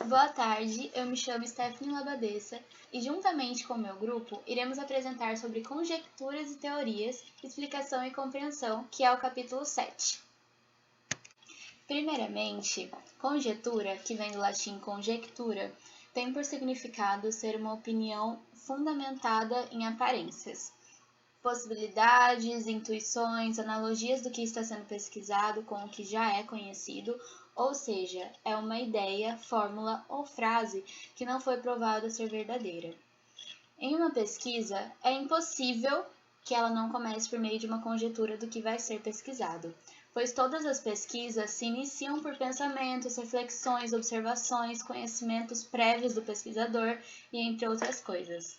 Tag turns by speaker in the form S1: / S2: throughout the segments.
S1: Boa tarde, eu me chamo Stephanie Labadessa e, juntamente com o meu grupo, iremos apresentar sobre conjecturas e teorias, explicação e compreensão, que é o capítulo 7. Primeiramente, conjetura, que vem do latim conjectura, tem por significado ser uma opinião fundamentada em aparências, possibilidades, intuições, analogias do que está sendo pesquisado com o que já é conhecido, ou seja, é uma ideia, fórmula ou frase que não foi provada ser verdadeira. Em uma pesquisa, é impossível que ela não comece por meio de uma conjetura do que vai ser pesquisado, pois todas as pesquisas se iniciam por pensamentos, reflexões, observações, conhecimentos prévios do pesquisador e entre outras coisas.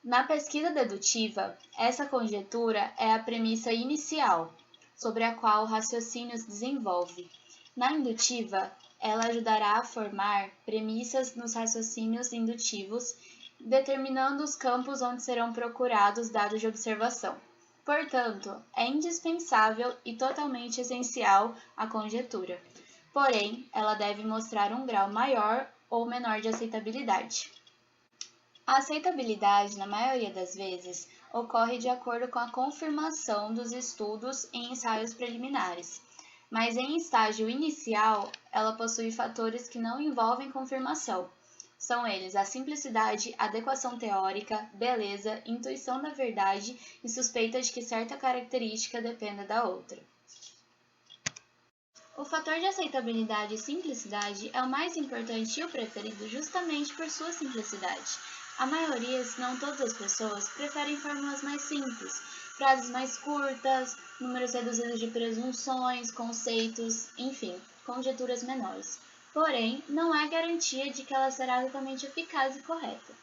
S1: Na pesquisa dedutiva, essa conjetura é a premissa inicial, sobre a qual o raciocínio se desenvolve. Na indutiva, ela ajudará a formar premissas nos raciocínios indutivos, determinando os campos onde serão procurados dados de observação. Portanto, é indispensável e totalmente essencial a conjetura. Porém, ela deve mostrar um grau maior ou menor de aceitabilidade. A aceitabilidade, na maioria das vezes, ocorre de acordo com a confirmação dos estudos em ensaios preliminares, mas em estágio inicial, ela possui fatores que não envolvem confirmação. São eles a simplicidade, adequação teórica, beleza, intuição da verdade e suspeita de que certa característica dependa da outra. O fator de aceitabilidade e simplicidade é o mais importante e o preferido justamente por sua simplicidade. A maioria, se não todas as pessoas, preferem fórmulas mais simples, frases mais curtas, números reduzidos de presunções, conceitos, enfim, conjecturas menores. Porém, não há garantia de que ela será totalmente eficaz e correta.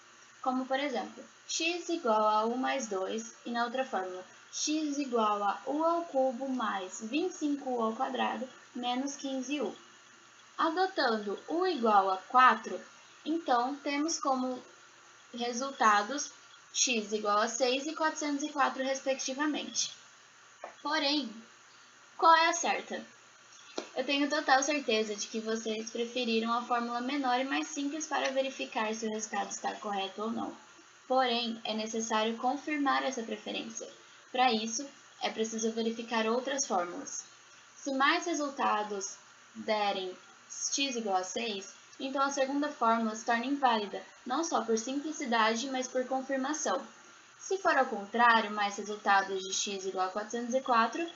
S1: Como, por exemplo, x igual a 1 mais 2 e na outra fórmula, x igual a u ao cubo mais 25u ao quadrado menos 15u. Adotando u igual a 4, então temos como resultados x igual a 6 e 404 respectivamente. Porém, qual é a certa? Eu tenho total certeza de que vocês preferiram a fórmula menor e mais simples para verificar se o resultado está correto ou não. Porém, é necessário confirmar essa preferência. Para isso, é preciso verificar outras fórmulas. Se mais resultados derem x igual a 6, então a segunda fórmula se torna inválida, não só por simplicidade, mas por confirmação. Se for ao contrário, mais resultados de x igual a 404,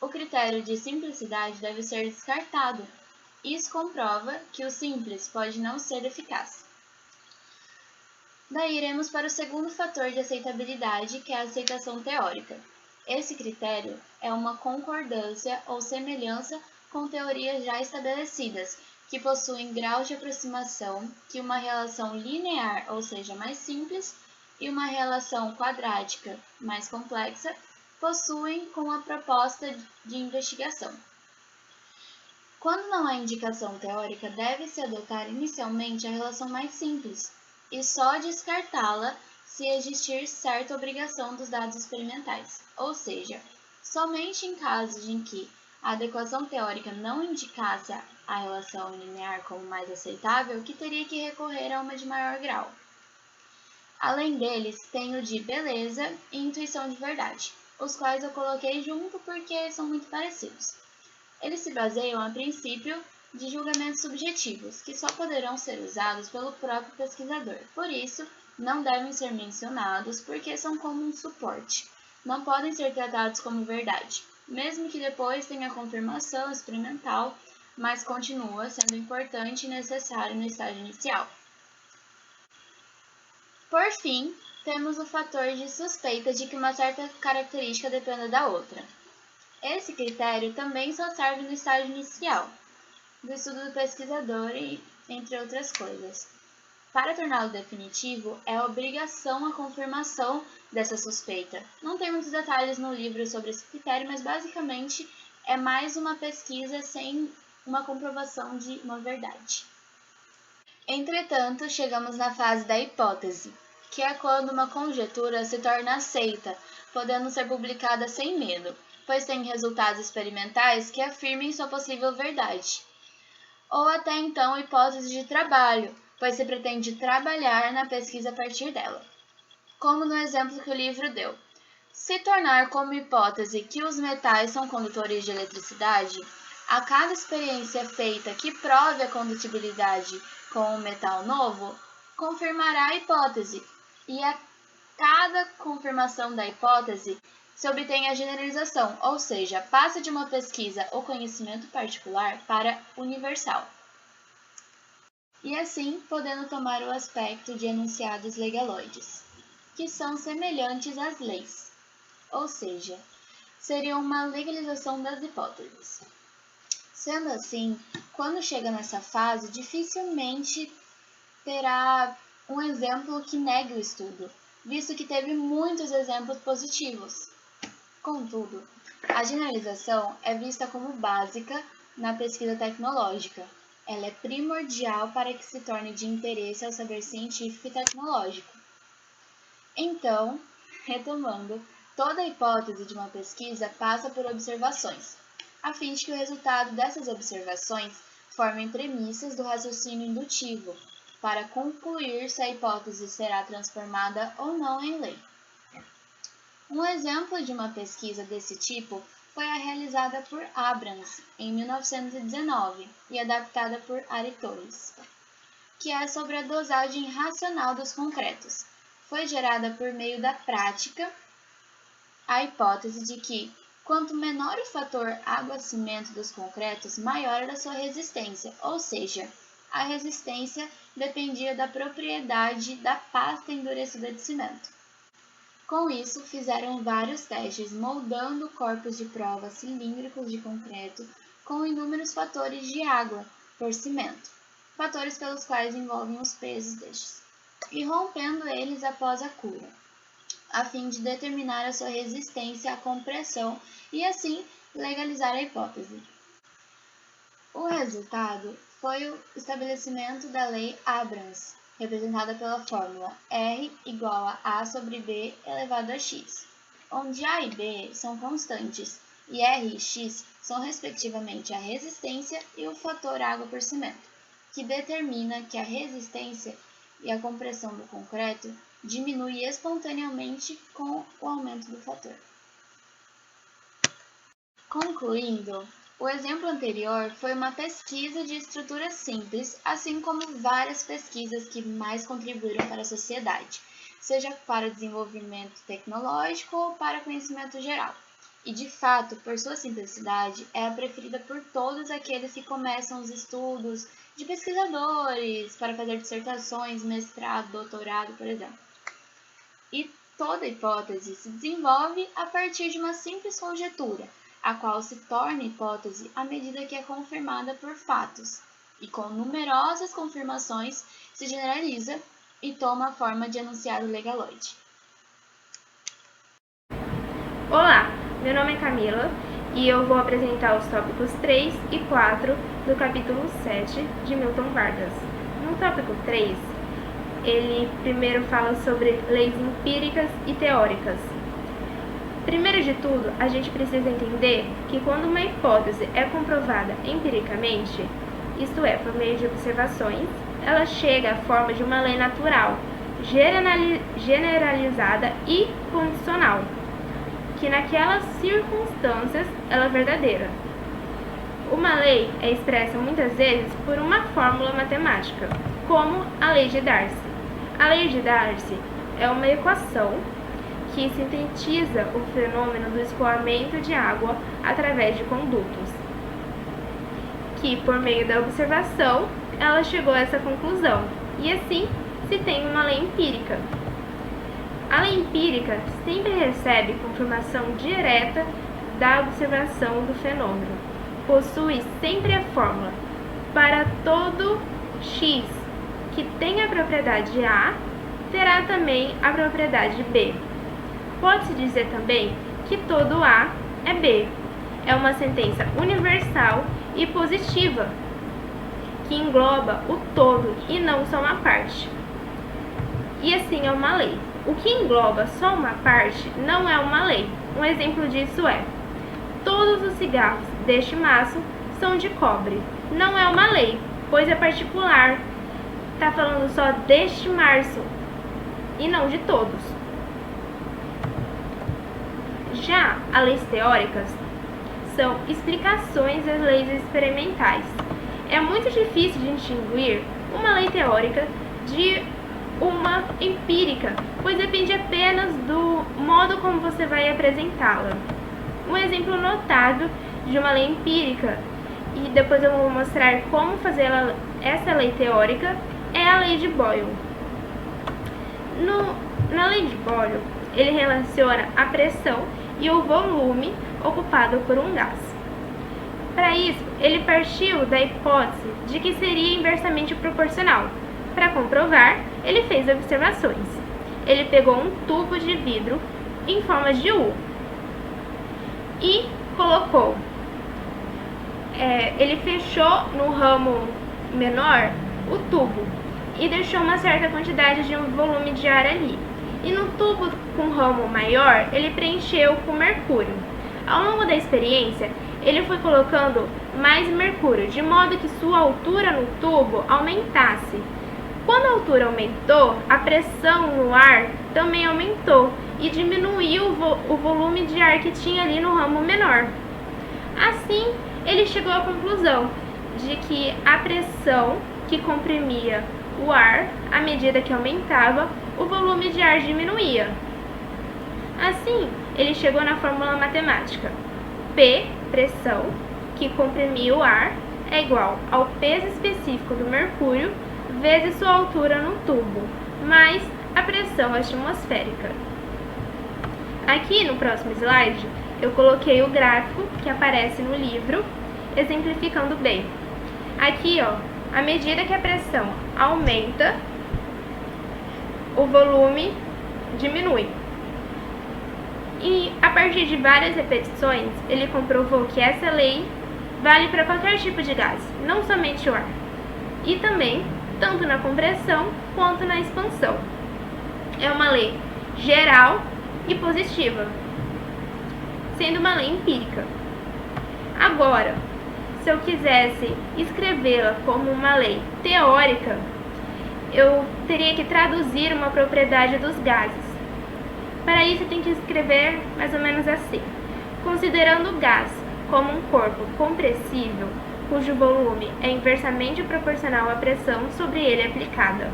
S1: o critério de simplicidade deve ser descartado. Isso comprova que o simples pode não ser eficaz. Daí iremos para o segundo fator de aceitabilidade, que é a aceitação teórica. Esse critério é uma concordância ou semelhança com teorias já estabelecidas, que possuem graus de aproximação que uma relação linear, ou seja, mais simples, e uma relação quadrática, mais complexa, possuem com a proposta de investigação. Quando não há indicação teórica, deve-se adotar inicialmente a relação mais simples, e só descartá-la se existir certa obrigação dos dados experimentais, ou seja, somente em casos em que a adequação teórica não indicasse a relação linear como mais aceitável, que teria que recorrer a uma de maior grau. Além deles, tem o de beleza e intuição de verdade, os quais eu coloquei junto porque são muito parecidos. Eles se baseiam a princípio de julgamentos subjetivos, que só poderão ser usados pelo próprio pesquisador. Por isso, não devem ser mencionados porque são como um suporte. Não podem ser tratados como verdade, mesmo que depois tenha confirmação experimental, mas continua sendo importante e necessário no estágio inicial. Por fim, temos o fator de suspeita de que uma certa característica dependa da outra. Esse critério também só serve no estágio inicial do estudo do pesquisador e entre outras coisas. Para torná-lo definitivo, é obrigação a confirmação dessa suspeita. Não tem muitos detalhes no livro sobre esse critério, mas basicamente é mais uma pesquisa sem uma comprovação de uma verdade. Entretanto, chegamos na fase da hipótese, que é quando uma conjectura se torna aceita, podendo ser publicada sem medo, pois tem resultados experimentais que afirmem sua possível verdade. ou até então hipótese de trabalho, pois se pretende trabalhar na pesquisa a partir dela. Como no exemplo que o livro deu. Se tornar como hipótese que os metais são condutores de eletricidade, a cada experiência feita que prove a condutibilidade com um metal novo, confirmará a hipótese, e a cada confirmação da hipótese se obtém a generalização, ou seja, passa de uma pesquisa ou conhecimento particular para universal. E assim, podendo tomar o aspecto de enunciados legaloides, que são semelhantes às leis, ou seja, seriam uma legalização das hipóteses. Sendo assim, quando chega nessa fase, dificilmente terá um exemplo que negue o estudo, visto que teve muitos exemplos positivos. Contudo, a generalização é vista como básica na pesquisa tecnológica. Ela é primordial para que se torne de interesse ao saber científico e tecnológico. Então, retomando, toda hipótese de uma pesquisa passa por observações, a fim de que o resultado dessas observações formem premissas do raciocínio indutivo, para concluir se a hipótese será transformada ou não em lei. Um exemplo de uma pesquisa desse tipo foi a realizada por Abrams em 1919 e adaptada por Ari Torres, que é sobre a dosagem racional dos concretos. Foi gerada por meio da prática a hipótese de que, quanto menor o fator água-cimento dos concretos, maior era sua resistência, ou seja, a resistência dependia da propriedade da pasta endurecida de cimento. Com isso, fizeram vários testes moldando corpos de prova cilíndricos de concreto com inúmeros fatores de água por cimento, fatores pelos quais envolvem os pesos destes, e rompendo eles após a cura, a fim de determinar a sua resistência à compressão e assim legalizar a hipótese. O resultado foi o estabelecimento da Lei Abrams, representada pela fórmula R igual a A sobre B elevado a x, onde A e B são constantes e R e x são respectivamente a resistência e o fator água por cimento, que determina que a resistência e a compressão do concreto diminui espontaneamente com o aumento do fator. Concluindo, o exemplo anterior foi uma pesquisa de estrutura simples, assim como várias pesquisas que mais contribuíram para a sociedade, seja para desenvolvimento tecnológico ou para conhecimento geral. E, de fato, por sua simplicidade, é a preferida por todos aqueles que começam os estudos de pesquisadores para fazer dissertações, mestrado, doutorado, por exemplo. E toda hipótese se desenvolve a partir de uma simples conjetura, a qual se torna hipótese à medida que é confirmada por fatos, e com numerosas confirmações se generaliza e toma a forma de enunciado legaloide.
S2: Olá, meu nome é Camila e eu vou apresentar os tópicos 3 e 4 do capítulo 7 de Milton Vargas. No tópico 3, ele primeiro fala sobre leis empíricas e teóricas. Primeiro de tudo, a gente precisa entender que quando uma hipótese é comprovada empiricamente, isto é, por meio de observações, ela chega à forma de uma lei natural, generalizada e condicional, que naquelas circunstâncias ela é verdadeira. Uma lei é expressa muitas vezes por uma fórmula matemática, como a lei de Darcy. A lei de Darcy é uma equação que sintetiza o fenômeno do escoamento de água através de condutos, que por meio da observação ela chegou a essa conclusão, e assim se tem uma lei empírica. A lei empírica sempre recebe confirmação direta da observação do fenômeno. Possui sempre a fórmula para todo x que tem a propriedade A, terá também a propriedade B. Pode-se dizer também que todo A é B. É uma sentença universal e positiva, que engloba o todo e não só uma parte. E assim é uma lei. O que engloba só uma parte não é uma lei. Um exemplo disso é: todos os cigarros deste maço são de cobre. não é uma lei, pois é particular. Está falando só deste março e não de todos. Já as leis teóricas são explicações das leis experimentais. É muito difícil de distinguir uma lei teórica de uma empírica, pois depende apenas do modo como você vai apresentá-la. Um exemplo notável de uma lei empírica, e depois eu vou mostrar como fazer essa lei teórica, é a lei de Boyle. Na lei de Boyle, ele relaciona a pressão e o volume ocupado por um gás. Para isso, ele partiu da hipótese de que seria inversamente proporcional. Para comprovar, ele fez observações. Ele pegou um tubo de vidro em forma de U e colocou. Ele fechou no ramo menor o tubo e deixou uma certa quantidade de volume de ar ali. E no tubo com ramo maior, ele preencheu com mercúrio. Ao longo da experiência, ele foi colocando mais mercúrio, de modo que sua altura no tubo aumentasse. Quando a altura aumentou, a pressão no ar também aumentou e diminuiu o volume de ar que tinha ali no ramo menor. Assim, ele chegou à conclusão de que a pressão que comprimia o ar, à medida que aumentava, o volume de ar diminuía. Assim, ele chegou na fórmula matemática. P, pressão, que comprimia o ar, é igual ao peso específico do mercúrio vezes sua altura no tubo, mais a pressão atmosférica. Aqui no próximo slide, eu coloquei o gráfico que aparece no livro, exemplificando bem. Aqui, à medida que a pressão aumenta, o volume diminui. E a partir de várias repetições, ele comprovou que essa lei vale para qualquer tipo de gás, não somente o ar. E também, tanto na compressão quanto na expansão. É uma lei geral e positiva, sendo uma lei empírica. Agora, se eu quisesse escrevê-la como uma lei teórica, eu teria que traduzir uma propriedade dos gases. Para isso, eu tenho que escrever mais ou menos assim: considerando o gás como um corpo compressível, cujo volume é inversamente proporcional à pressão sobre ele aplicada.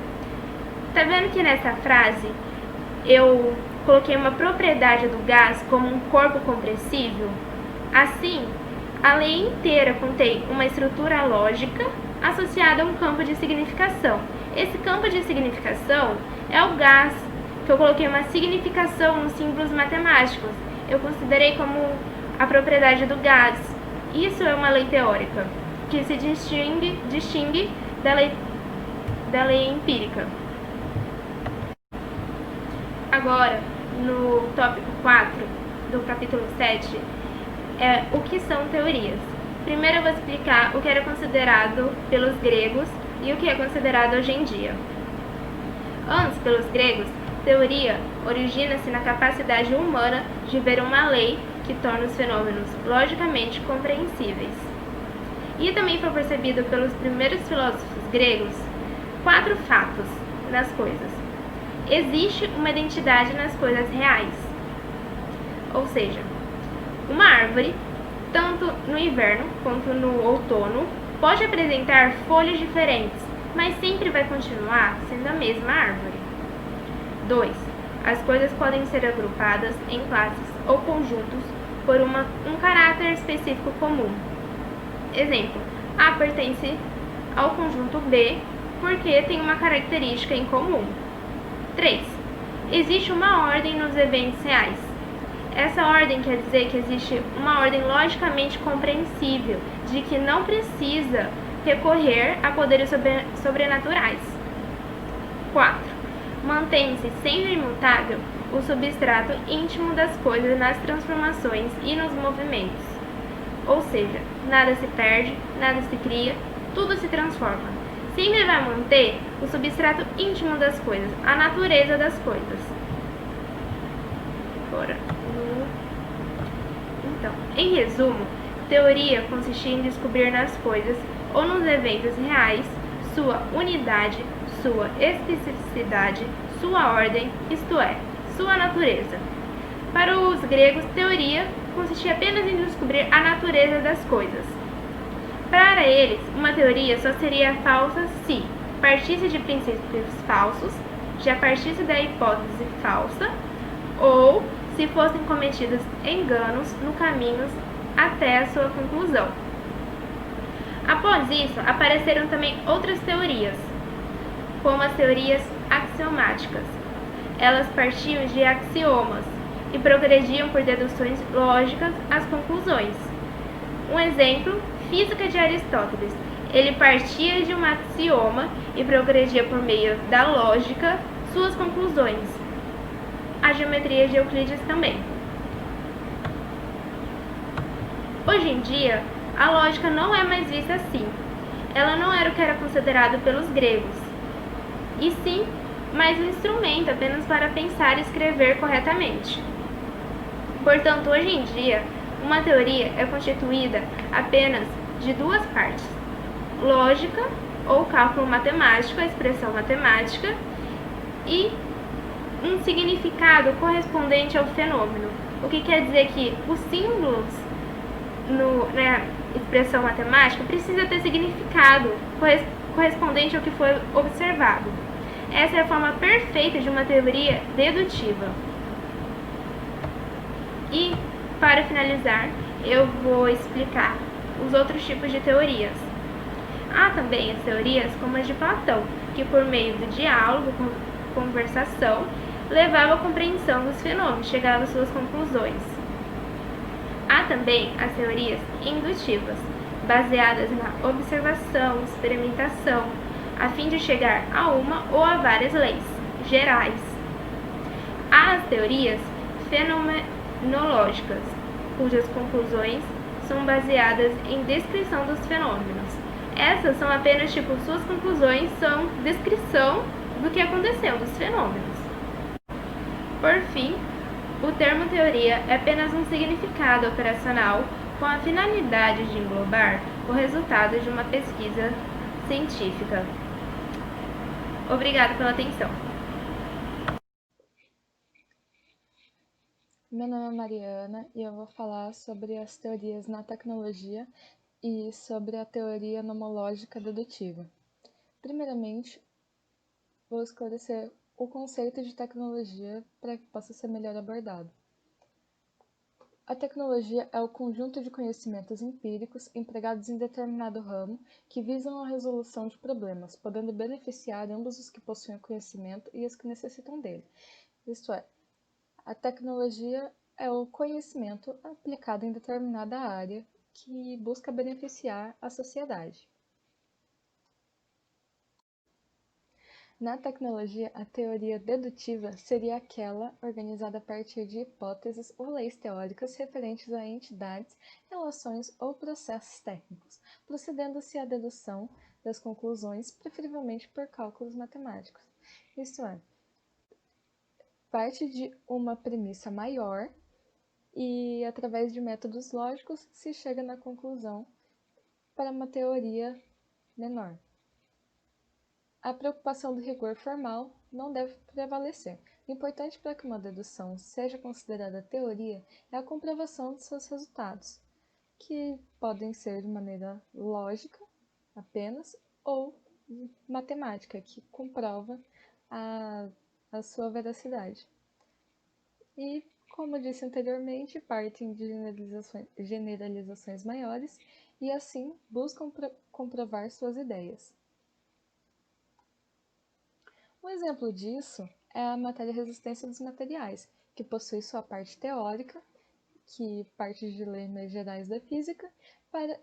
S2: Tá vendo que nessa frase eu coloquei uma propriedade do gás como um corpo compressível? Assim, a lei inteira contém uma estrutura lógica associada a um campo de significação. Esse campo de significação é o gás, que eu coloquei uma significação nos símbolos matemáticos. Eu considerei como a propriedade do gás. Isso é uma lei teórica, que se distingue da lei empírica. Agora, no tópico 4 do capítulo 7, o que são teorias. Primeiro eu vou explicar o que era considerado pelos gregos e o que é considerado hoje em dia. Antes, pelos gregos, teoria origina-se na capacidade humana de ver uma lei que torna os fenômenos logicamente compreensíveis. E também foi percebido pelos primeiros filósofos gregos 4 fatos nas coisas. Existe uma identidade nas coisas reais, ou seja, uma árvore, tanto no inverno quanto no outono, pode apresentar folhas diferentes, mas sempre vai continuar sendo a mesma árvore. 2. As coisas podem ser agrupadas em classes ou conjuntos por um caráter específico comum. Exemplo: A pertence ao conjunto B porque tem uma característica em comum. 3. Existe uma ordem nos eventos reais. Essa ordem quer dizer que existe uma ordem logicamente compreensível, de que não precisa recorrer a poderes sobrenaturais. 4. Mantém-se sempre imutável o substrato íntimo das coisas nas transformações e nos movimentos. Ou seja, nada se perde, nada se cria, tudo se transforma. Sempre vai manter o substrato íntimo das coisas, a natureza das coisas. Agora, então, em resumo, teoria consiste em descobrir nas coisas ou nos eventos reais, sua unidade, sua especificidade, sua ordem, isto é, sua natureza. Para os gregos, teoria consistia apenas em descobrir a natureza das coisas. Para eles, uma teoria só seria falsa se partisse de princípios falsos, já partisse da hipótese falsa, ou se fossem cometidos enganos no caminho até a sua conclusão. Após isso, apareceram também outras teorias, como as teorias axiomáticas. Elas partiam de axiomas e progrediam por deduções lógicas às conclusões. Um exemplo, física de Aristóteles. Ele partia de um axioma e progredia por meio da lógica suas conclusões. A geometria de Euclides também. Hoje em dia, a lógica não é mais vista assim. Ela não era o que era considerado pelos gregos, e sim mais um instrumento apenas para pensar e escrever corretamente. Portanto, hoje em dia, uma teoria é constituída apenas de duas partes: lógica, ou cálculo matemático, a expressão matemática, e um significado correspondente ao fenômeno. O que quer dizer que os símbolos na expressão matemática precisa ter significado correspondente ao que foi observado. Essa é a forma perfeita de uma teoria dedutiva. E, para finalizar, eu vou explicar os outros tipos de teorias. Há também as teorias como as de Platão, que por meio do diálogo, conversação, levava à compreensão dos fenômenos, chegava às suas conclusões. Há também as teorias indutivas, baseadas na observação, experimentação, a fim de chegar a uma ou a várias leis gerais. Há as teorias fenomenológicas, cujas conclusões são baseadas em descrição dos fenômenos. Essas são apenas suas conclusões são descrição do que aconteceu, dos fenômenos. Por fim, o termo teoria é apenas um significado operacional com a finalidade de englobar o resultado de uma pesquisa científica. Obrigada pela atenção.
S3: Meu nome é Mariana e eu vou falar sobre as teorias na tecnologia e sobre a teoria nomológica dedutiva. Primeiramente, vou esclarecer o conceito de tecnologia para que possa ser melhor abordado. A tecnologia é o conjunto de conhecimentos empíricos empregados em determinado ramo que visam a resolução de problemas, podendo beneficiar ambos os que possuem o conhecimento e os que necessitam dele. Isto é, a tecnologia é o conhecimento aplicado em determinada área que busca beneficiar a sociedade. Na tecnologia, a teoria dedutiva seria aquela organizada a partir de hipóteses ou leis teóricas referentes a entidades, relações ou processos técnicos, procedendo-se à dedução das conclusões, preferivelmente por cálculos matemáticos. Isto é, parte de uma premissa maior e, através de métodos lógicos, se chega na conclusão para uma teoria menor. A preocupação do rigor formal não deve prevalecer. O importante para que uma dedução seja considerada teoria é a comprovação de seus resultados, que podem ser de maneira lógica apenas ou matemática, que comprova a sua veracidade. E, como disse anteriormente, partem de generalizações maiores e, assim, buscam comprovar suas ideias. Um exemplo disso é a matéria-resistência dos materiais, que possui sua parte teórica, que parte de leis gerais da física, para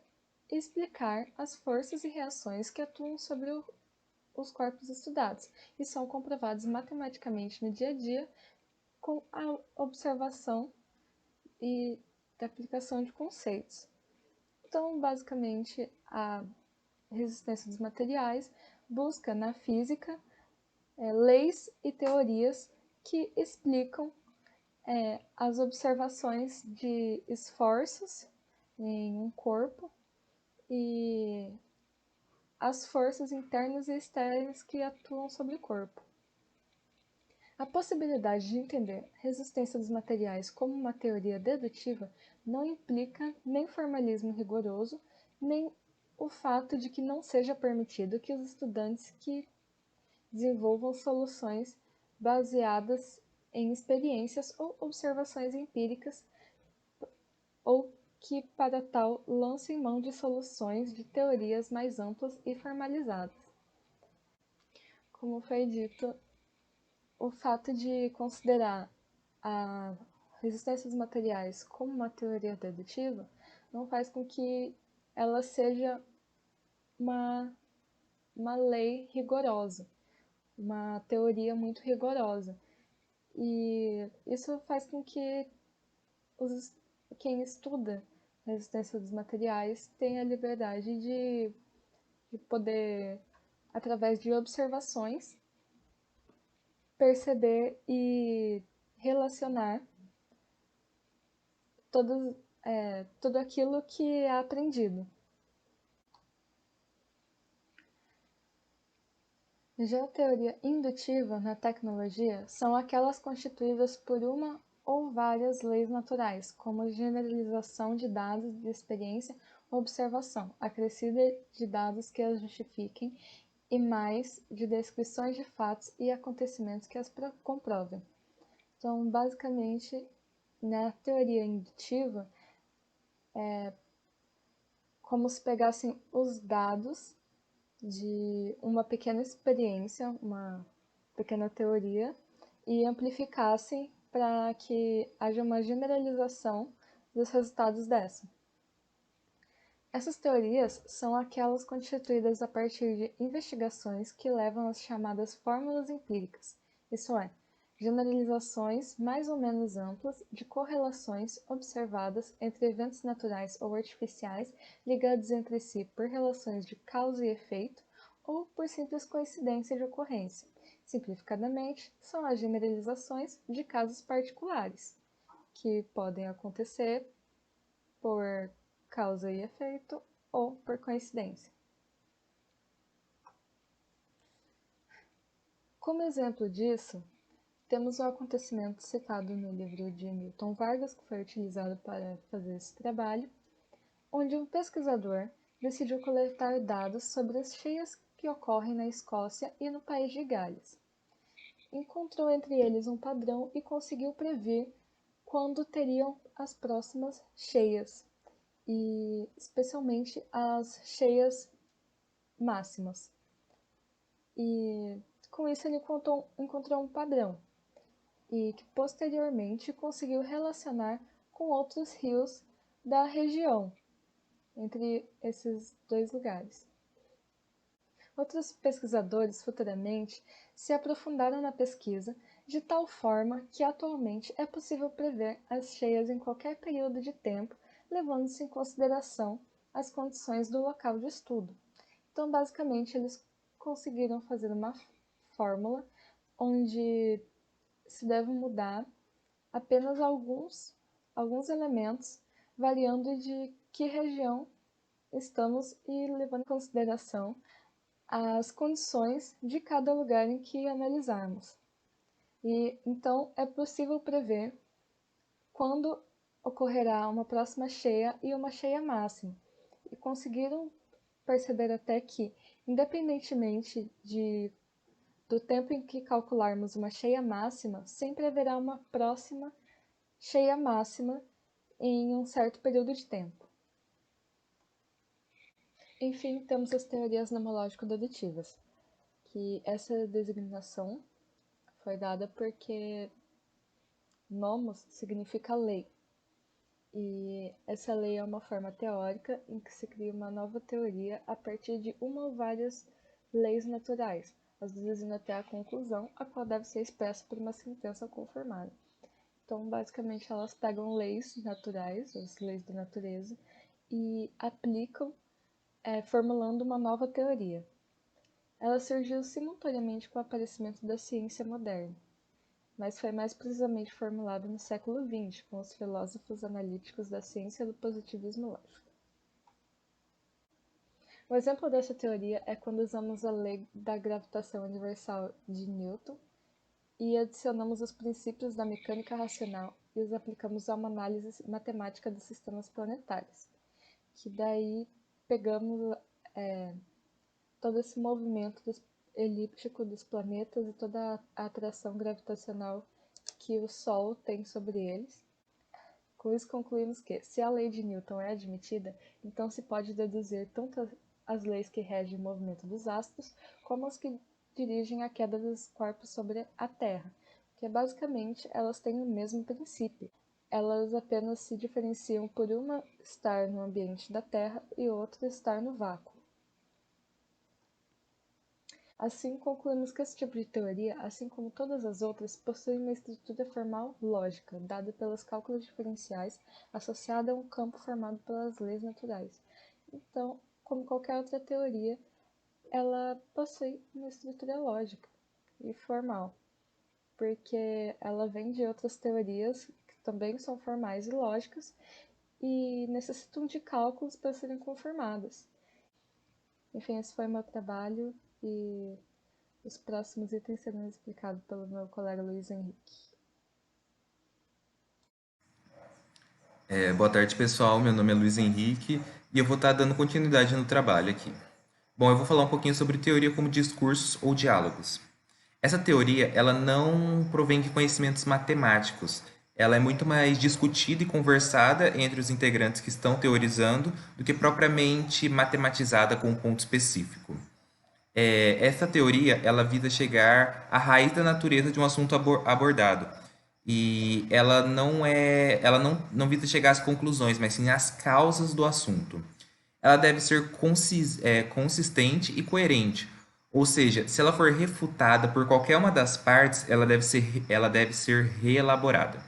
S3: explicar as forças e reações que atuam sobre os corpos estudados e são comprovados matematicamente no dia a dia com a observação e da aplicação de conceitos. Então, basicamente, a resistência dos materiais busca na física leis e teorias que explicam as observações de esforços em um corpo e as forças internas e externas que atuam sobre o corpo. A possibilidade de entender a resistência dos materiais como uma teoria dedutiva não implica nem formalismo rigoroso, nem o fato de que não seja permitido que os estudantes que desenvolvam soluções baseadas em experiências ou observações empíricas, ou que, para tal, lancem mão de soluções de teorias mais amplas e formalizadas. Como foi dito, o fato de considerar a resistência dos materiais como uma teoria dedutiva não faz com que ela seja uma lei rigorosa, uma teoria muito rigorosa. E isso faz com que quem estuda a resistência dos materiais tenha a liberdade de poder, através de observações, perceber e relacionar tudo aquilo que é aprendido. Já a teoria indutiva na tecnologia são aquelas constituídas por uma ou várias leis naturais, como generalização de dados de experiência ou observação, acrescida de dados que as justifiquem e mais de descrições de fatos e acontecimentos que as comprovem. Então, basicamente, na teoria indutiva, é como se pegassem os dados de uma pequena experiência, uma pequena teoria, e amplificassem para que haja uma generalização dos resultados dessa. Essas teorias são aquelas constituídas a partir de investigações que levam às chamadas fórmulas empíricas, isso é, generalizações mais ou menos amplas de correlações observadas entre eventos naturais ou artificiais ligados entre si por relações de causa e efeito ou por simples coincidência de ocorrência. Simplificadamente, são as generalizações de casos particulares, que podem acontecer por causa e efeito ou por coincidência. Como exemplo disso, temos o acontecimento citado no livro de Milton Vargas, que foi utilizado para fazer esse trabalho, onde um pesquisador decidiu coletar dados sobre as cheias que ocorrem na Escócia e no país de Gales. Encontrou entre eles um padrão e conseguiu prever quando teriam as próximas cheias, e especialmente as cheias máximas. E com isso ele encontrou um padrão, e que posteriormente conseguiu relacionar com outros rios da região, entre esses dois lugares. Outros pesquisadores futuramente se aprofundaram na pesquisa de tal forma que atualmente é possível prever as cheias em qualquer período de tempo, levando-se em consideração as condições do local de estudo. Então, basicamente, eles conseguiram fazer uma fórmula onde se deve mudar apenas alguns elementos, variando de que região estamos e levando em consideração as condições de cada lugar em que analisarmos. E então é possível prever quando ocorrerá uma próxima cheia e uma cheia máxima. E conseguiram perceber até que, independentemente do tempo em que calcularmos uma cheia máxima, sempre haverá uma próxima cheia máxima em um certo período de tempo. Enfim, temos as teorias nomológico-dedutivas, que essa designação foi dada porque nomos significa lei, e essa lei é uma forma teórica em que se cria uma nova teoria a partir de uma ou várias leis naturais, às vezes indo até a conclusão, a qual deve ser expressa por uma sentença conformada. Então, basicamente, elas pegam leis naturais, as leis da natureza, e aplicam formulando uma nova teoria. Ela surgiu simultaneamente com o aparecimento da ciência moderna, mas foi mais precisamente formulada no século XX, com os filósofos analíticos da ciência do positivismo lógico. Um exemplo dessa teoria é quando usamos a lei da gravitação universal de Newton e adicionamos os princípios da mecânica racional e os aplicamos a uma análise matemática dos sistemas planetários, que daí pegamos todo esse movimento elíptico dos planetas e toda a atração gravitacional que o Sol tem sobre eles. Com isso concluímos que, se a lei de Newton é admitida, então se pode deduzir tanto as leis que regem o movimento dos astros, como as que dirigem a queda dos corpos sobre a Terra, porque basicamente elas têm o mesmo princípio. Elas apenas se diferenciam por uma estar no ambiente da Terra e outra estar no vácuo. Assim, concluímos que esse tipo de teoria, assim como todas as outras, possui uma estrutura formal lógica, dada pelos cálculos diferenciais, associada a um campo formado pelas leis naturais. Então, como qualquer outra teoria, ela possui uma estrutura lógica e formal, porque ela vem de outras teorias que também são formais e lógicas e necessitam de cálculos para serem confirmadas. Enfim, esse foi o meu trabalho e os próximos itens serão explicados pelo meu colega Luiz Henrique.
S4: Boa tarde, pessoal. Meu nome é Luiz Henrique e eu vou estar dando continuidade no trabalho aqui. Bom, eu vou falar um pouquinho sobre teoria como discursos ou diálogos. Essa teoria, ela não provém de conhecimentos matemáticos. Ela é muito mais discutida e conversada entre os integrantes que estão teorizando do que propriamente matematizada com um ponto específico. Essa teoria, ela visa chegar à raiz da natureza de um assunto abordado. E ela não visa chegar às conclusões, mas sim às causas do assunto. Ela deve ser consistente e coerente. Ou seja, se ela for refutada por qualquer uma das partes, ela deve ser reelaborada.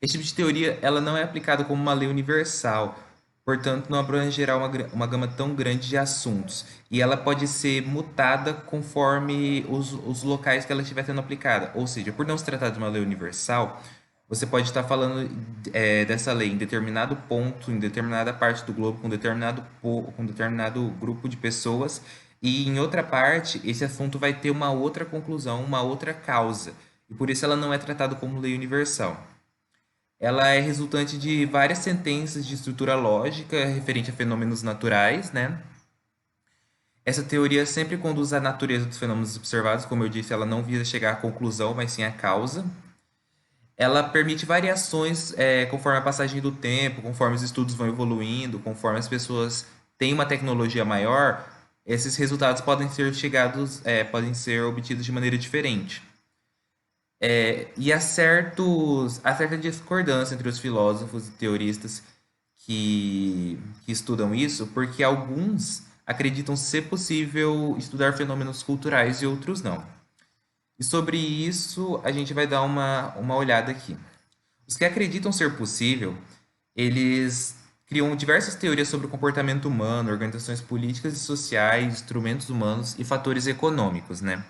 S4: Esse tipo de teoria ela não é aplicada como uma lei universal, portanto, não abrangerá uma gama tão grande de assuntos. E ela pode ser mutada conforme os locais que ela estiver sendo aplicada. Ou seja, por não se tratar de uma lei universal, você pode estar falando dessa lei em determinado ponto, em determinada parte do globo, com determinado grupo de pessoas, e em outra parte, esse assunto vai ter uma outra conclusão, uma outra causa. E por isso ela não é tratada como lei universal. Ela é resultante de várias sentenças de estrutura lógica referente a fenômenos naturais, né? Essa teoria sempre conduz à natureza dos fenômenos observados, como eu disse, ela não visa chegar à conclusão, mas sim à causa. Ela permite variações conforme a passagem do tempo, conforme os estudos vão evoluindo, conforme as pessoas têm uma tecnologia maior, esses resultados podem ser obtidos de maneira diferente. E há certa discordância entre os filósofos e teoristas que estudam isso, porque alguns acreditam ser possível estudar fenômenos culturais e outros não. E sobre isso, a gente vai dar uma olhada aqui. Os que acreditam ser possível, eles criam diversas teorias sobre o comportamento humano, organizações políticas e sociais, instrumentos humanos e fatores econômicos, né?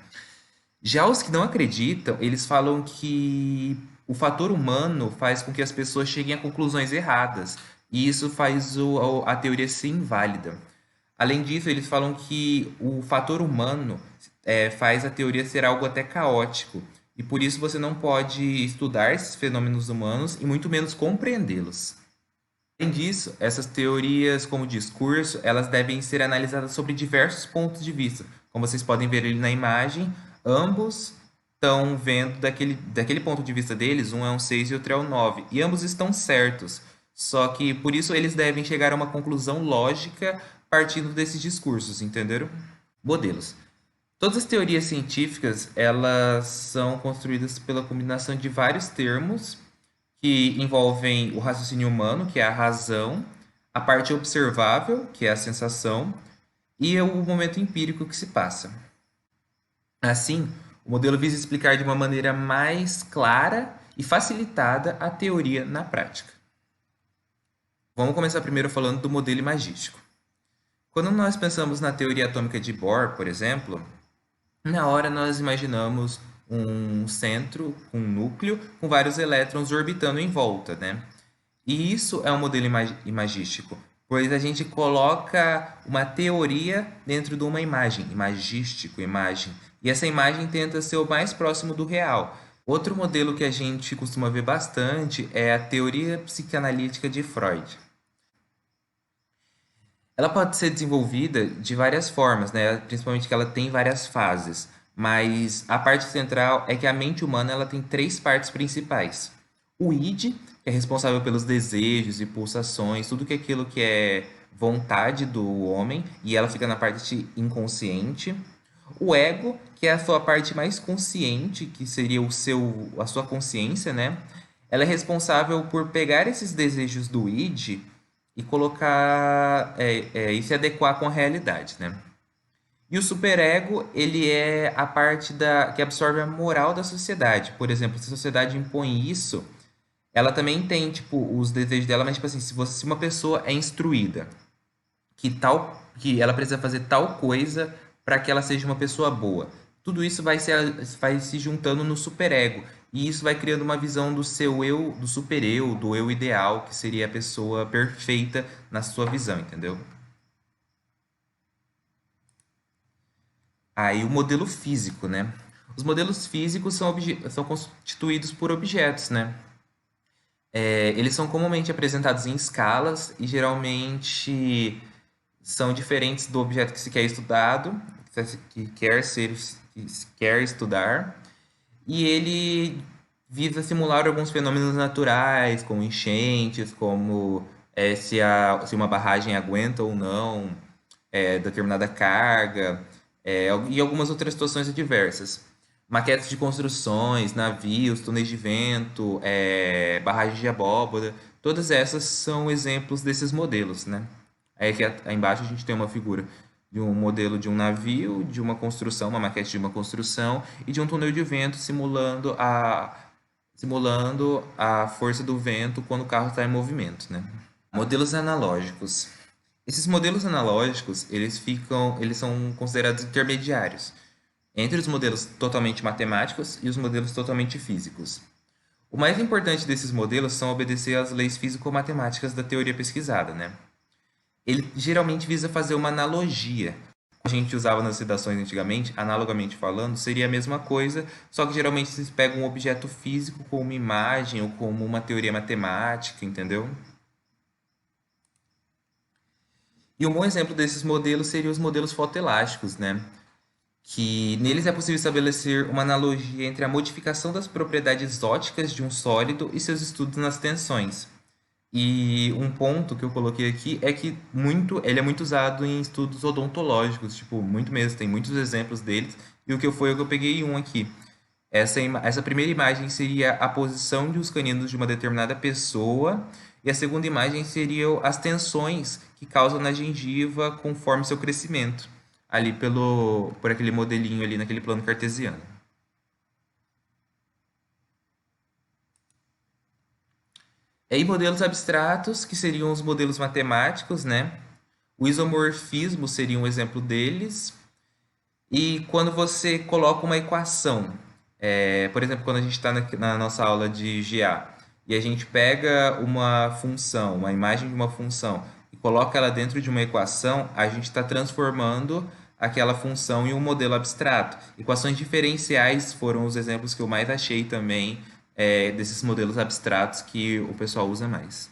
S4: Já os que não acreditam, eles falam que o fator humano faz com que as pessoas cheguem a conclusões erradas, e isso faz a teoria ser inválida. Além disso, eles falam que o fator humano faz a teoria ser algo até caótico, e por isso você não pode estudar esses fenômenos humanos e muito menos compreendê-los. Além disso, essas teorias como discurso, elas devem ser analisadas sobre diversos pontos de vista. Como vocês podem ver ali na imagem, ambos estão vendo daquele ponto de vista deles, um é um 6 e outro é um 9, e ambos estão certos. Só que por isso eles devem chegar a uma conclusão lógica partindo desses discursos, entenderam? Modelos. Todas as teorias científicas, elas são construídas pela combinação de vários termos que envolvem o raciocínio humano, que é a razão, a parte observável, que é a sensação, e o momento empírico que se passa. Assim, o modelo visa explicar de uma maneira mais clara e facilitada a teoria na prática. Vamos começar primeiro falando do modelo imagístico. Quando nós pensamos na teoria atômica de Bohr, por exemplo, na hora nós imaginamos um centro, um núcleo, com vários elétrons orbitando em volta, né? E isso é um modelo imagístico, pois a gente coloca uma teoria dentro de uma imagem, imagístico, imagem, e essa imagem tenta ser o mais próximo do real. Outro modelo que a gente costuma ver bastante é a teoria psicanalítica de Freud. Ela pode ser desenvolvida de várias formas, né? Principalmente que ela tem várias fases, mas a parte central é que a mente humana ela tem três partes principais. O id, que é responsável pelos desejos e pulsações, tudo que aquilo que é vontade do homem, e ela fica na parte inconsciente. O ego, que é a sua parte mais consciente, que seria a sua consciência, né? Ela é responsável por pegar esses desejos do id e colocar e se adequar com a realidade, né? E o superego, ele é a parte que absorve a moral da sociedade. Por exemplo, se a sociedade impõe isso, ela também tem, tipo, os desejos dela, mas, tipo assim, se uma pessoa é instruída que ela precisa fazer tal coisa para que ela seja uma pessoa boa, tudo isso vai se juntando no superego. E isso vai criando uma visão do seu eu, do super-eu, do eu ideal, que seria a pessoa perfeita na sua visão, entendeu? Aí o modelo físico, né? Os modelos físicos são constituídos por objetos, né? Eles são comumente apresentados em escalas e geralmente são diferentes do objeto que se quer estudado, que se quer estudar, e ele visa simular alguns fenômenos naturais, como enchentes, como se uma barragem aguenta ou não determinada carga, e algumas outras situações adversas. Maquetes de construções, navios, túneis de vento, barragens de abóbora, todas essas são exemplos desses modelos, né? Aí aqui embaixo a gente tem uma figura de um modelo de um navio, de uma construção, uma maquete de uma construção e de um túnel de vento simulando a força do vento quando o carro está em movimento, né? Modelos analógicos. Esses modelos analógicos, eles são considerados intermediários entre os modelos totalmente matemáticos e os modelos totalmente físicos. O mais importante desses modelos são obedecer às leis físico-matemáticas da teoria pesquisada, né? Ele geralmente visa fazer uma analogia. A gente usava nas redações antigamente, analogamente falando, seria a mesma coisa, só que geralmente vocês pegam um objeto físico como uma imagem ou como uma teoria matemática, entendeu? E um bom exemplo desses modelos seriam os modelos fotoelásticos, né? Que neles é possível estabelecer uma analogia entre a modificação das propriedades ópticas de um sólido e seus estudos nas tensões. E um ponto que eu coloquei aqui é que ele é muito usado em estudos odontológicos, tipo, muito mesmo, tem muitos exemplos deles, e o que eu peguei um aqui. Essa primeira imagem seria a posição dos caninos de uma determinada pessoa, e a segunda imagem seriam as tensões que causam na gengiva conforme seu crescimento, ali por aquele modelinho ali naquele plano cartesiano. E modelos abstratos, que seriam os modelos matemáticos, né? O isomorfismo seria um exemplo deles. E quando você coloca uma equação, por exemplo, quando a gente está na nossa aula de GA, e a gente pega uma função, uma imagem de uma função, e coloca ela dentro de uma equação, a gente está transformando aquela função em um modelo abstrato. Equações diferenciais foram os exemplos que eu mais achei também desses modelos abstratos que o pessoal usa mais.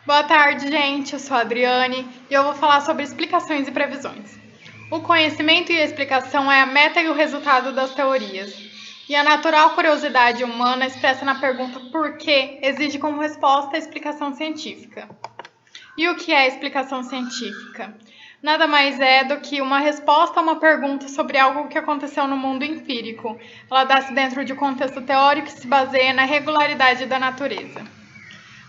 S5: Boa tarde, gente. Eu sou a Adriane e eu vou falar sobre explicações e previsões. O conhecimento e a explicação é a meta e o resultado das teorias. E a natural curiosidade humana expressa na pergunta por quê exige como resposta a explicação científica. E o que é explicação científica? Nada mais é do que uma resposta a uma pergunta sobre algo que aconteceu no mundo empírico. Ela dá-se dentro de um contexto teórico que se baseia na regularidade da natureza.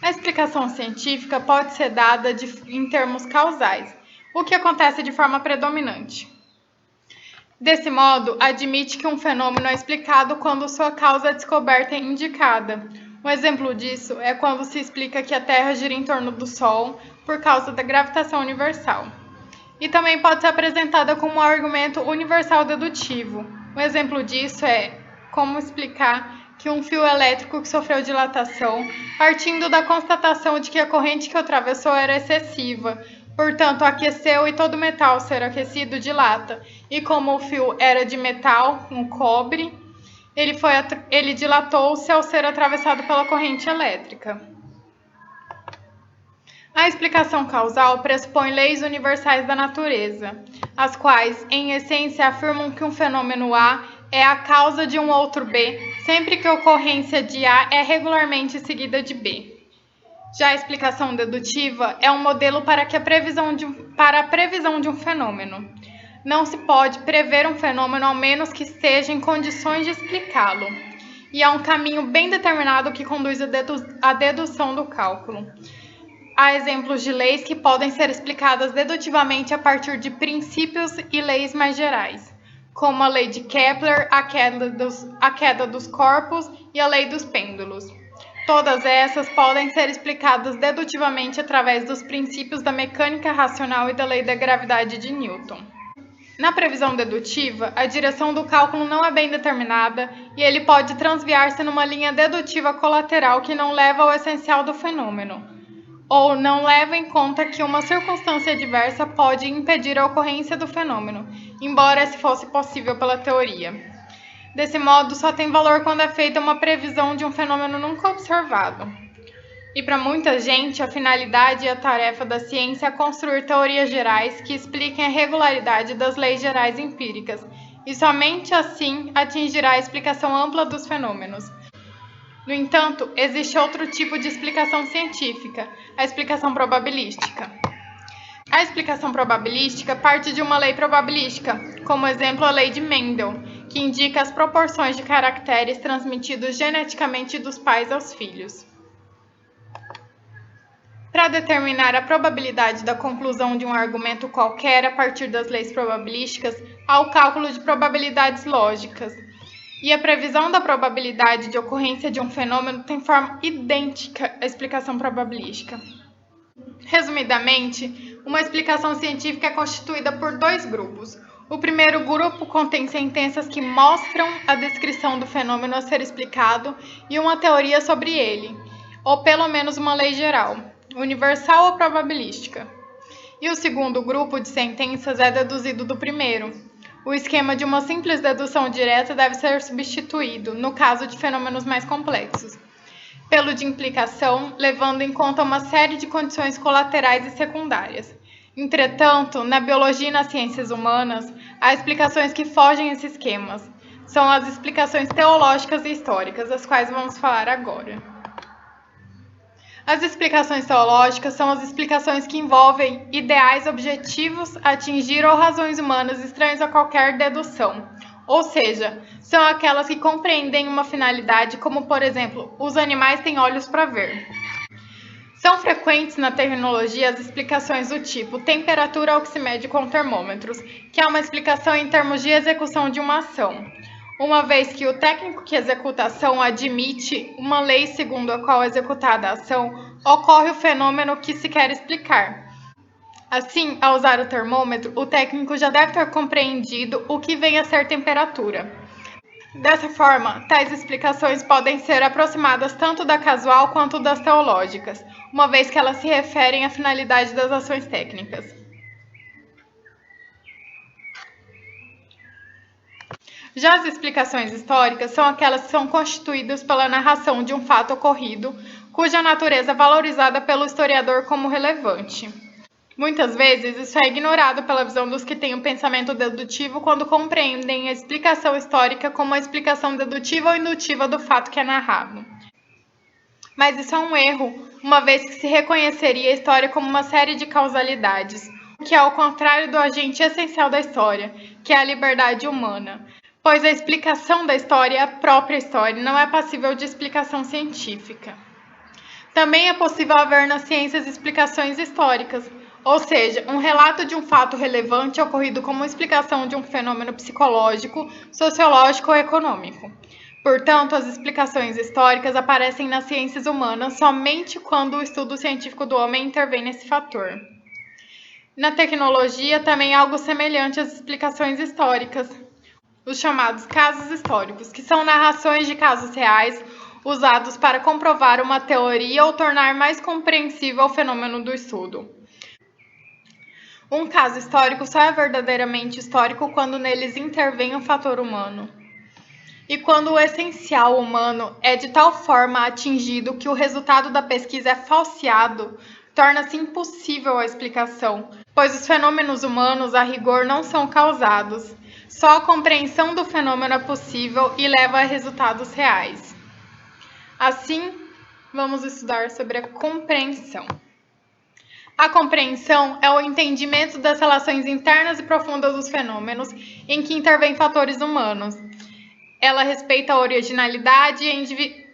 S5: A explicação científica pode ser dada em termos causais, o que acontece de forma predominante. Desse modo, admite que um fenômeno é explicado quando sua causa descoberta é indicada. Um exemplo disso é quando se explica que a Terra gira em torno do Sol por causa da gravitação universal. E também pode ser apresentada como um argumento universal dedutivo. Um exemplo disso é como explicar que um fio elétrico que sofreu dilatação, partindo da constatação de que a corrente que o atravessou era excessiva, portanto aqueceu e todo metal ao ser aquecido dilata, e como o fio era de metal, um cobre, ele dilatou-se ao ser atravessado pela corrente elétrica. A explicação causal pressupõe leis universais da natureza, as quais, em essência, afirmam que um fenômeno A é a causa de um outro B, sempre que a ocorrência de A é regularmente seguida de B. Já a explicação dedutiva é um modelo para a previsão de um fenômeno. Não se pode prever um fenômeno ao menos que esteja em condições de explicá-lo, e há um caminho bem determinado que conduz à dedução do cálculo. Há exemplos de leis que podem ser explicadas dedutivamente a partir de princípios e leis mais gerais, como a lei de Kepler, a queda dos corpos e a lei dos pêndulos. Todas essas podem ser explicadas dedutivamente através dos princípios da mecânica racional e da lei da gravidade de Newton. Na previsão dedutiva, a direção do cálculo não é bem determinada e ele pode transviar-se numa linha dedutiva colateral que não leva ao essencial do fenômeno, ou não leva em conta que uma circunstância adversa pode impedir a ocorrência do fenômeno, embora esse fosse possível pela teoria. Desse modo, só tem valor quando é feita uma previsão de um fenômeno nunca observado. E para muita gente, a finalidade e a tarefa da ciência é construir teorias gerais que expliquem a regularidade das leis gerais empíricas, e somente assim atingirá a explicação ampla dos fenômenos. No entanto, existe outro tipo de explicação científica, a explicação probabilística. A explicação probabilística parte de uma lei probabilística, como exemplo a lei de Mendel, que indica as proporções de caracteres transmitidos geneticamente dos pais aos filhos. Para determinar a probabilidade da conclusão de um argumento qualquer a partir das leis probabilísticas, há o cálculo de probabilidades lógicas. E a previsão da probabilidade de ocorrência de um fenômeno tem forma idêntica à explicação probabilística. Resumidamente, uma explicação científica é constituída por dois grupos. O primeiro grupo contém sentenças que mostram a descrição do fenômeno a ser explicado e uma teoria sobre ele, ou pelo menos uma lei geral, universal ou probabilística. E o segundo grupo de sentenças é deduzido do primeiro. O esquema de uma simples dedução direta deve ser substituído, no caso de fenômenos mais complexos, pelo de implicação, levando em conta uma série de condições colaterais e secundárias. Entretanto, na biologia e nas ciências humanas, há explicações que fogem a esses esquemas. São as explicações teológicas e históricas, das quais vamos falar agora. As explicações teológicas são as explicações que envolvem ideais objetivos a atingir ou razões humanas estranhas a qualquer dedução, ou seja, são aquelas que compreendem uma finalidade, como, por exemplo, os animais têm olhos para ver. São frequentes na terminologia as explicações do tipo temperatura ao que se mede com termômetros, que é uma explicação em termos de execução de uma ação, uma vez que o técnico que executa a ação admite uma lei segundo a qual executada a ação ocorre o fenômeno que se quer explicar. Assim, ao usar o termômetro, o técnico já deve ter compreendido o que vem a ser temperatura. Dessa forma, tais explicações podem ser aproximadas tanto da casual quanto das teológicas, uma vez que elas se referem à finalidade das ações técnicas. Já as explicações históricas são aquelas que são constituídas pela narração de um fato ocorrido, cuja natureza é valorizada pelo historiador como relevante. Muitas vezes, isso é ignorado pela visão dos que têm o pensamento dedutivo quando compreendem a explicação histórica como a explicação dedutiva ou indutiva do fato que é narrado. Mas isso é um erro, uma vez que se reconheceria a história como uma série de causalidades, o que é ao contrário do agente essencial da história, que é a liberdade humana, pois a explicação da história é a própria história, não é passível de explicação científica. Também é possível haver nas ciências explicações históricas, ou seja, um relato de um fato relevante ocorrido como explicação de um fenômeno psicológico, sociológico ou econômico. Portanto, as explicações históricas aparecem nas ciências humanas somente quando o estudo científico do homem intervém nesse fator. Na tecnologia, também há algo semelhante às explicações históricas. os chamados casos históricos, que são narrações de casos reais usados para comprovar uma teoria ou tornar mais compreensível o fenômeno do estudo. Um caso histórico só é verdadeiramente histórico quando neles intervém um fator humano. E quando o essencial humano é de tal forma atingido que o resultado da pesquisa é falseado, torna-se impossível a explicação, pois os fenômenos humanos, a rigor, não são causados. Só a compreensão do fenômeno é possível e leva a resultados reais. Assim, vamos estudar sobre a compreensão. A compreensão é o entendimento das relações internas e profundas dos fenômenos em que intervêm fatores humanos. Ela respeita a originalidade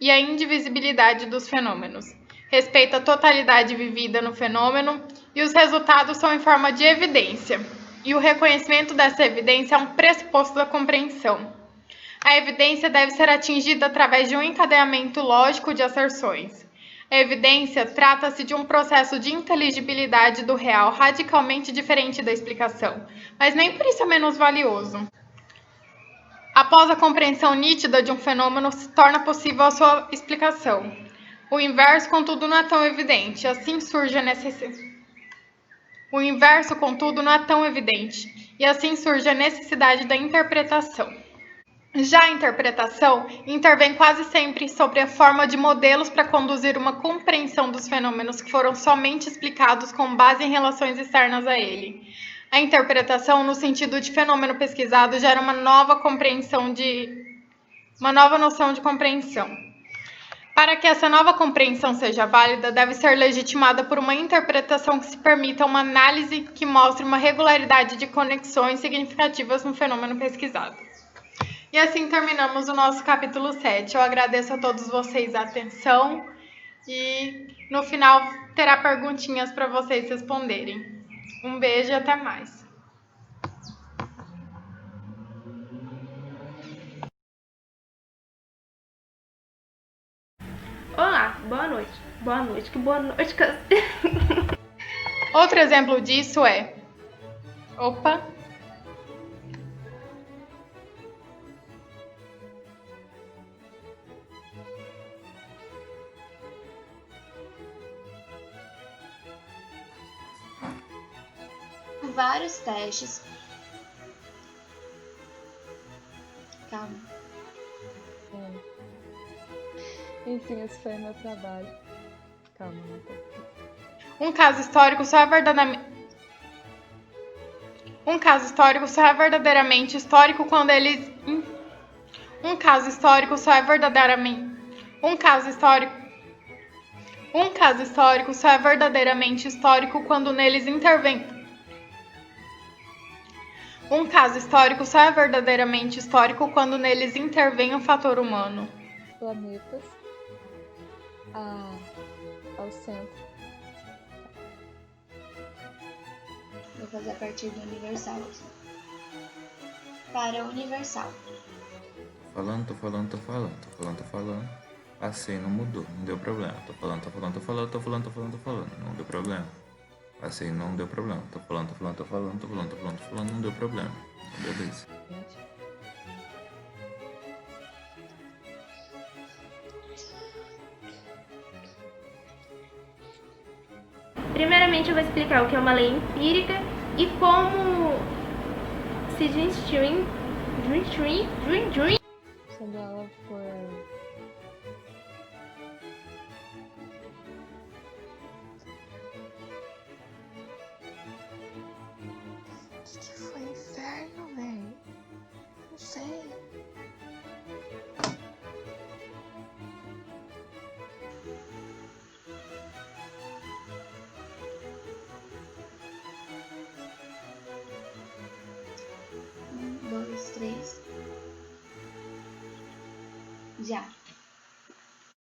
S5: e a indivisibilidade dos fenômenos. Respeita a totalidade vivida no fenômeno e os resultados são em forma de evidência. E o reconhecimento dessa evidência é um pressuposto da compreensão. A evidência deve ser atingida através de um encadeamento lógico de asserções. A evidência trata-se de um processo de inteligibilidade do real radicalmente diferente da explicação, mas nem por isso é menos valioso. Após a compreensão nítida de um fenômeno, se torna possível a sua explicação. O inverso, contudo, não é tão evidente. Assim surge a necessidade. O inverso, contudo, não é tão evidente, e assim surge a necessidade da interpretação. Já a interpretação intervém quase sempre sobre a forma de modelos para conduzir uma compreensão dos fenômenos que foram somente explicados com base em relações externas a ele. A interpretação, no sentido de fenômeno pesquisado, gera uma nova noção de compreensão. Para que essa nova compreensão seja válida, deve ser legitimada por uma interpretação que se permita uma análise que mostre uma regularidade de conexões significativas no fenômeno pesquisado. E assim terminamos o nosso capítulo 7. Eu agradeço a todos vocês a atenção e no final terá perguntinhas para vocês responderem. Um beijo e até mais.
S2: Olá, boa noite. Boa noite, que boa noite.
S5: Outro exemplo disso é... Opa!
S1: Vários testes. Calma.
S3: Enfim, esse foi o meu trabalho. Calma, não tô.
S5: Um caso histórico só é verdadeiramente histórico quando ele... Um caso histórico só é verdadeiramente histórico quando neles intervém. Um caso histórico só é verdadeiramente histórico quando neles intervém um fator humano.
S3: Planetas ao centro.
S1: Vou fazer a partir do universal aqui. Para o universal.
S4: Tô falando. Passei, não mudou, não deu problema. Tô falando. Não deu problema. Passei, não deu problema. Tô falando, não deu problema. Beleza.
S2: Primeiramente, eu vou explicar o que é uma lei empírica e como se distingue.
S3: Quando ela for... Que foi inferno, velho? Não sei.
S1: Um, dois, três. Já.